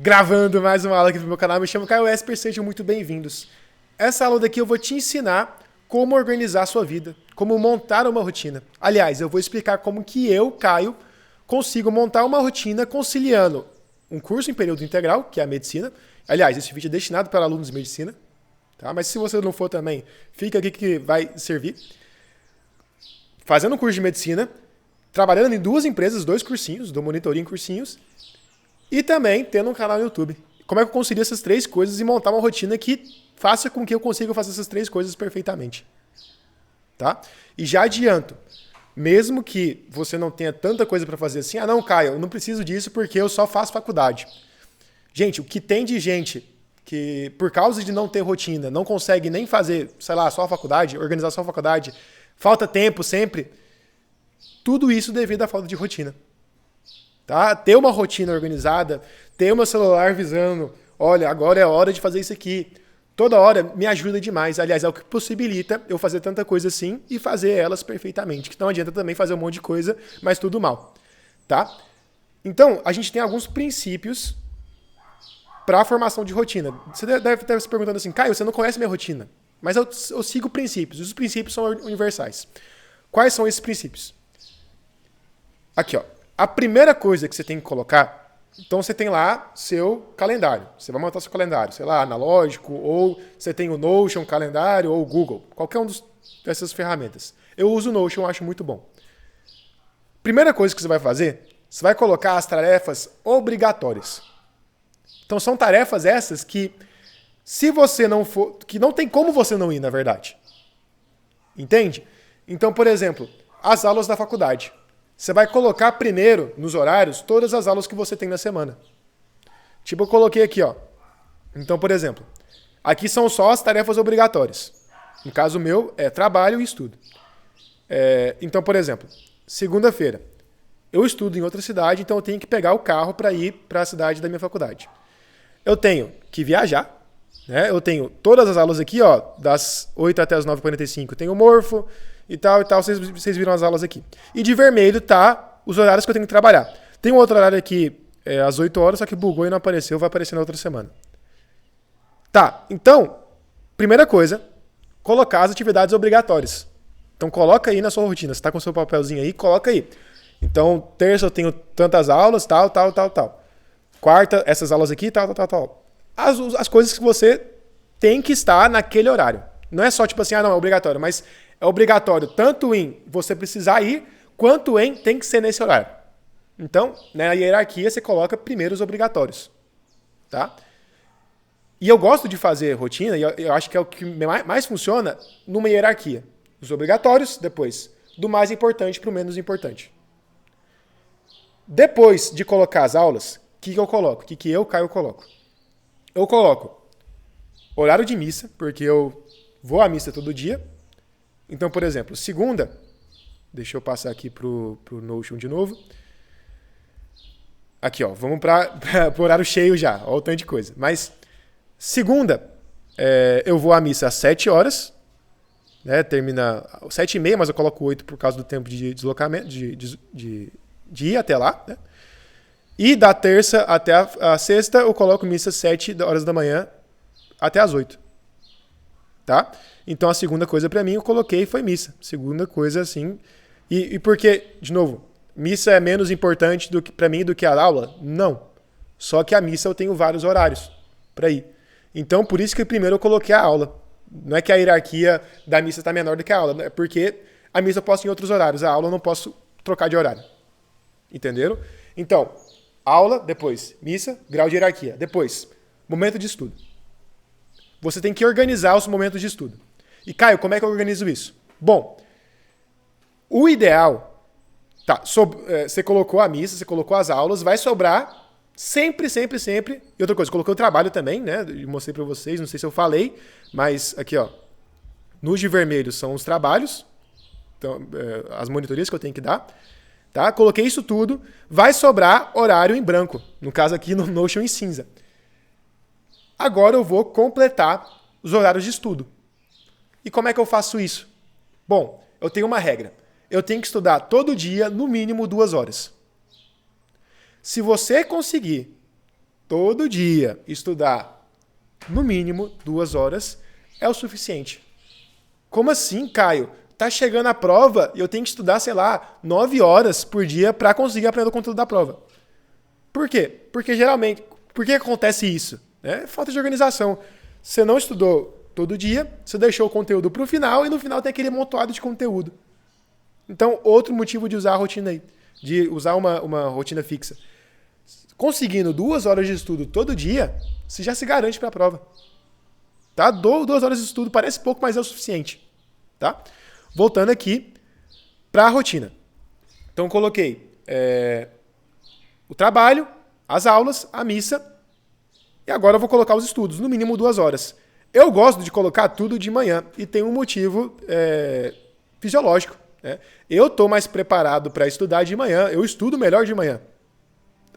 gravando mais uma aula aqui pro meu canal. Me chamo Caio Esper, sejam muito bem-vindos. Essa aula daqui eu vou te ensinar como organizar a sua vida, como montar uma rotina. Aliás, eu vou explicar como que eu, Caio, consigo montar uma rotina conciliando um curso em período integral, que é a medicina. Aliás, esse vídeo é destinado para alunos de medicina, tá? Mas se você não for também, fica aqui que vai servir. Fazendo um curso de medicina, trabalhando em 2 empresas, 2 cursinhos, do monitoria em cursinhos, e também tendo um canal no YouTube. Como é que eu concilio essas 3 coisas e montar uma rotina que faça com que eu consiga fazer essas 3 coisas perfeitamente. Tá? E já adianto, mesmo que você não tenha tanta coisa para fazer assim, não, Caio, eu não preciso disso porque eu só faço faculdade. Gente, o que tem de gente que, por causa de não ter rotina, não consegue nem fazer, sei lá, só a faculdade, organizar só a faculdade, falta tempo sempre, tudo isso devido à falta de rotina. Tá? Ter uma rotina organizada, ter o meu celular avisando, olha, agora é a hora de fazer isso aqui, toda hora me ajuda demais. Aliás, é o que possibilita eu fazer tanta coisa assim e fazer elas perfeitamente. Que não adianta também fazer um monte de coisa, mas tudo mal. Tá? Então, a gente tem alguns princípios para a formação de rotina. Você deve estar se perguntando assim, Caio, você não conhece minha rotina. Mas eu sigo princípios. Os princípios são universais. Quais são esses princípios? Aqui, ó. A primeira coisa que você tem que colocar, então você tem lá seu calendário. Você vai montar seu calendário, sei lá, analógico, ou você tem o Notion, calendário, ou o Google. Qualquer dessas ferramentas. Eu uso o Notion, acho muito bom. Primeira coisa que você vai fazer, você vai colocar as tarefas obrigatórias. Então são tarefas essas que, se você não for, que não tem como você não ir, na verdade. Entende? Então, por exemplo, as aulas da faculdade. Você vai colocar primeiro, nos horários, todas as aulas que você tem na semana. Tipo, eu coloquei aqui, ó. Então, por exemplo, aqui são só as tarefas obrigatórias. No caso meu, é trabalho e estudo. Então, por exemplo, segunda-feira, eu estudo em outra cidade, então eu tenho que pegar o carro para ir para a cidade da minha faculdade. Eu tenho que viajar, né? Eu tenho todas as aulas aqui, ó, das 8 até as 9h45. Tenho morfo, e tal, vocês viram as aulas aqui. E de vermelho tá os horários que eu tenho que trabalhar. Tem um outro horário aqui, às 8 horas, só que bugou e não apareceu, vai aparecer na outra semana. Tá, então, primeira coisa, colocar as atividades obrigatórias. Então coloca aí na sua rotina, você tá com o seu papelzinho aí, coloca aí. Então, terça eu tenho tantas aulas, tal. Quarta, essas aulas aqui, tal. As coisas que você tem que estar naquele horário. Não é só tipo assim, não, é obrigatório, mas é obrigatório tanto em você precisar ir, quanto em tem que ser nesse horário. Então, na hierarquia, você coloca primeiro os obrigatórios. Tá? E eu gosto de fazer rotina, e eu acho que é o que mais funciona numa hierarquia. Os obrigatórios, depois, do mais importante para o menos importante. Depois de colocar as aulas, o que eu coloco? O que eu, Caio, coloco? Eu coloco horário de missa, porque eu vou à missa todo dia. Então, por exemplo, segunda, deixa eu passar aqui pro Notion de novo. Aqui, ó, vamos para o horário cheio já, olha o tanto de coisa. Mas segunda, eu vou à missa às 7 horas, né, termina às 7h30, mas eu coloco 8 por causa do tempo de deslocamento, de ir até lá, né? E da terça até a sexta, eu coloco missa às 7 horas da manhã até às 8. Tá? Então a segunda coisa para mim eu coloquei foi missa. Segunda coisa assim. E porque, de novo, missa é menos importante para mim do que a aula? Não. Só que a missa eu tenho vários horários para ir. Então por isso que primeiro eu coloquei a aula. Não é que a hierarquia da missa está menor do que a aula, é porque a missa eu posso ir em outros horários, a aula eu não posso trocar de horário. Entenderam? Então, aula, depois missa, grau de hierarquia. Depois, momento de estudo. Você tem que organizar os momentos de estudo. E, Caio, como é que eu organizo isso? Bom, o ideal... Tá, você colocou a missa, você colocou as aulas, vai sobrar sempre. E outra coisa, coloquei o trabalho também, né? Eu mostrei pra vocês, não sei se eu falei, mas aqui, ó. Nos de vermelho são os trabalhos, então, as monitorias que eu tenho que dar. Tá? Coloquei isso tudo, vai sobrar horário em branco. No caso aqui no Notion em cinza. Agora eu vou completar os horários de estudo. E como é que eu faço isso? Bom, eu tenho uma regra. Eu tenho que estudar todo dia, no mínimo 2 horas. Se você conseguir todo dia, estudar no mínimo 2 horas é o suficiente. Como assim, Caio? Tá chegando a prova e eu tenho que estudar, sei lá, 9 horas por dia para conseguir aprender o conteúdo da prova. Por quê? Porque geralmente, por que acontece isso? É falta de organização. Você não estudou todo dia, você deixou o conteúdo para o final e no final tem aquele amontoado de conteúdo. Então, outro motivo de usar a rotina aí, de usar uma rotina fixa. Conseguindo 2 horas de estudo todo dia, você já se garante para a prova. Tá? 2 horas de estudo parece pouco, mas é o suficiente. Tá? Voltando aqui para a rotina. Então, coloquei o trabalho, as aulas, a missa, e agora eu vou colocar os estudos, no mínimo 2 horas. Eu gosto de colocar tudo de manhã e tem um motivo fisiológico. Né? Eu estou mais preparado para estudar de manhã, eu estudo melhor de manhã.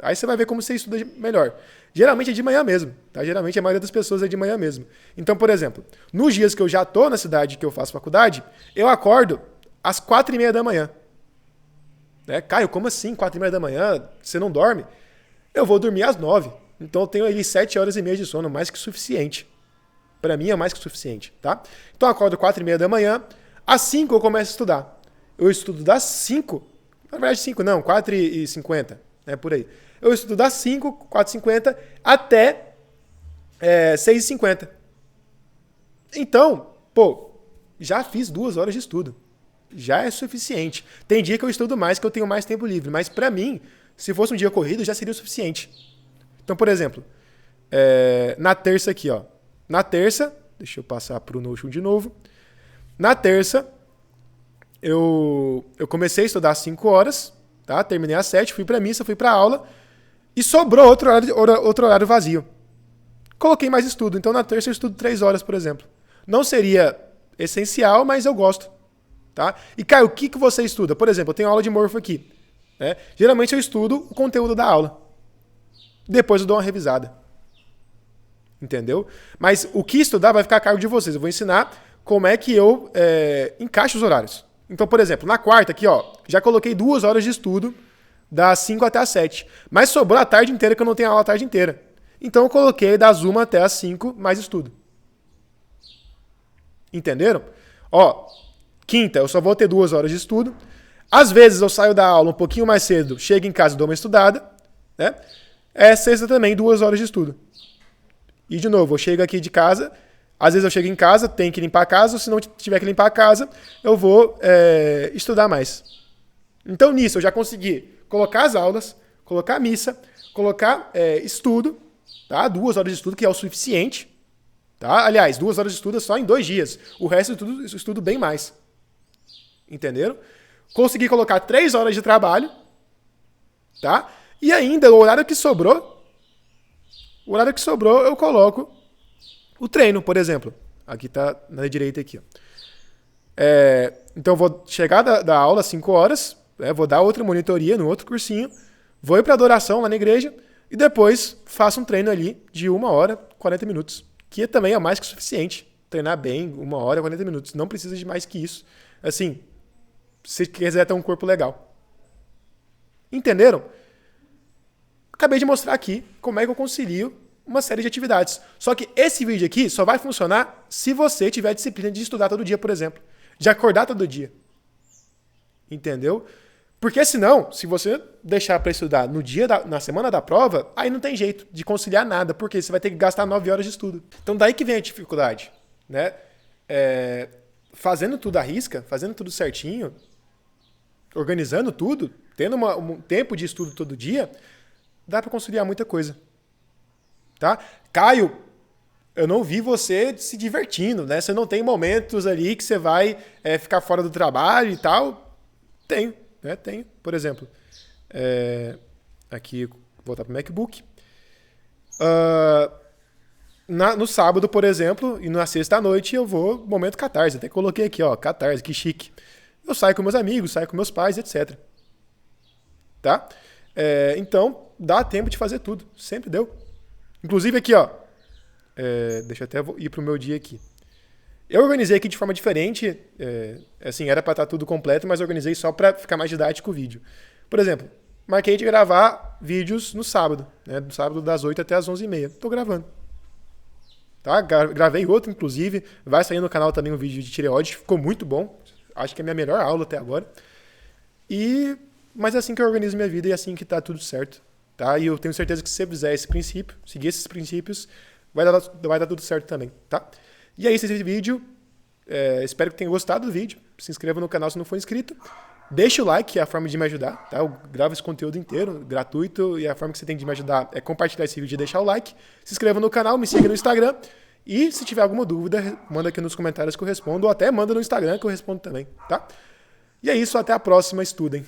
Aí você vai ver como você estuda melhor. Geralmente é de manhã mesmo. Tá? Geralmente a maioria das pessoas é de manhã mesmo. Então, por exemplo, nos dias que eu já estou na cidade que eu faço faculdade, eu acordo às 4h30 da manhã. Caio, como assim 4h30 da manhã? Você não dorme? Eu vou dormir às 9. Então eu tenho ali 7 horas e meia de sono, mais que suficiente. Para mim é mais que suficiente. Tá? Então eu acordo 4h30 da manhã, às 5 eu começo a estudar. Eu estudo das 5, na verdade 5 não, 4h50, por aí. Eu estudo das 5, 4h50 até 6h50. Então, já fiz 2 horas de estudo. Já é suficiente. Tem dia que eu estudo mais, que eu tenho mais tempo livre. Mas para mim, se fosse um dia corrido, já seria o suficiente. Então, por exemplo, na terça aqui, ó. Na terça, deixa eu passar para o Notion de novo. Na terça, eu comecei a estudar às 5 horas, tá? Terminei às 7, fui para missa, fui para aula. E sobrou outro horário vazio. Coloquei mais estudo. Então, na terça eu estudo 3 horas, por exemplo. Não seria essencial, mas eu gosto. Tá? E, Caio, o que você estuda? Por exemplo, eu tenho aula de morfo aqui. Né? Geralmente eu estudo o conteúdo da aula. Depois eu dou uma revisada. Entendeu? Mas o que estudar vai ficar a cargo de vocês. Eu vou ensinar como é que eu encaixo os horários. Então, por exemplo, na quarta aqui, ó, já coloquei 2 horas de estudo das 5 até as 7. Mas sobrou a tarde inteira que eu não tenho aula a tarde inteira. Então eu coloquei das 1 até as 5 mais estudo. Entenderam? Ó, quinta eu só vou ter 2 horas de estudo. Às vezes eu saio da aula um pouquinho mais cedo, chego em casa e dou uma estudada. Né? Sexta também 2 horas de estudo. E de novo, eu chego aqui de casa, às vezes eu chego em casa, tenho que limpar a casa, ou se não tiver que limpar a casa, eu vou estudar mais. Então nisso eu já consegui colocar as aulas, colocar a missa, colocar estudo, tá? 2 horas de estudo, que é o suficiente. Tá? Aliás, 2 horas de estudo é só em 2 dias. O resto eu estudo bem mais. Entenderam? Consegui colocar 3 horas de trabalho. Tá? E ainda, o horário que sobrou eu coloco o treino, por exemplo. Aqui tá na direita aqui. Ó. Então eu vou chegar da aula às 5 horas, vou dar outra monitoria no outro cursinho, vou ir para adoração lá na igreja e depois faço um treino ali de 1 hora, 40 minutos. Que também é mais que suficiente. Treinar bem, 1 hora, 40 minutos. Não precisa de mais que isso. Assim, se quiser ter um corpo legal. Entenderam? Acabei de mostrar aqui como é que eu concilio uma série de atividades. Só que esse vídeo aqui só vai funcionar se você tiver disciplina de estudar todo dia, por exemplo. De acordar todo dia. Entendeu? Porque senão, se você deixar para estudar na semana da prova, aí não tem jeito de conciliar nada, porque você vai ter que gastar 9 horas de estudo. Então daí que vem a dificuldade. Né? Fazendo tudo à risca, fazendo tudo certinho, organizando tudo, tendo um tempo de estudo todo dia, dá para conciliar muita coisa. Tá? Caio, eu não vi você se divertindo, né? Você não tem momentos ali que você vai ficar fora do trabalho e tal? Tenho. Tenho, por exemplo, aqui, vou voltar para o MacBook. No sábado, por exemplo, e na sexta à noite eu vou momento catarse. Até coloquei aqui, ó, catarse, que chique. Eu saio com meus amigos, saio com meus pais, etc. Tá? Então, dá tempo de fazer tudo. Sempre deu. Inclusive aqui, ó. Deixa eu até ir para o meu dia aqui. Eu organizei aqui de forma diferente, assim, era para estar tudo completo, mas organizei só para ficar mais didático o vídeo. Por exemplo, marquei de gravar vídeos no sábado, né? No sábado das 8 até as 11h30. Tô gravando. Tá? Gravei outro, inclusive. Vai sair no canal também um vídeo de tireoide. Ficou muito bom. Acho que é a minha melhor aula até agora. Mas é assim que eu organizo minha vida e é assim que tá tudo certo. Tá? E eu tenho certeza que se você fizer esse princípio, seguir esses princípios, vai dar tudo certo também. Tá? E é isso esse vídeo. Espero que tenha gostado do vídeo. Se inscreva no canal se não for inscrito. Deixa o like, que é a forma de me ajudar. Tá? Eu gravo esse conteúdo inteiro, gratuito. E a forma que você tem de me ajudar é compartilhar esse vídeo e deixar o like. Se inscreva no canal, me siga no Instagram. E se tiver alguma dúvida, manda aqui nos comentários que eu respondo. Ou até manda no Instagram que eu respondo também. Tá? E é isso, até a próxima. Estudem.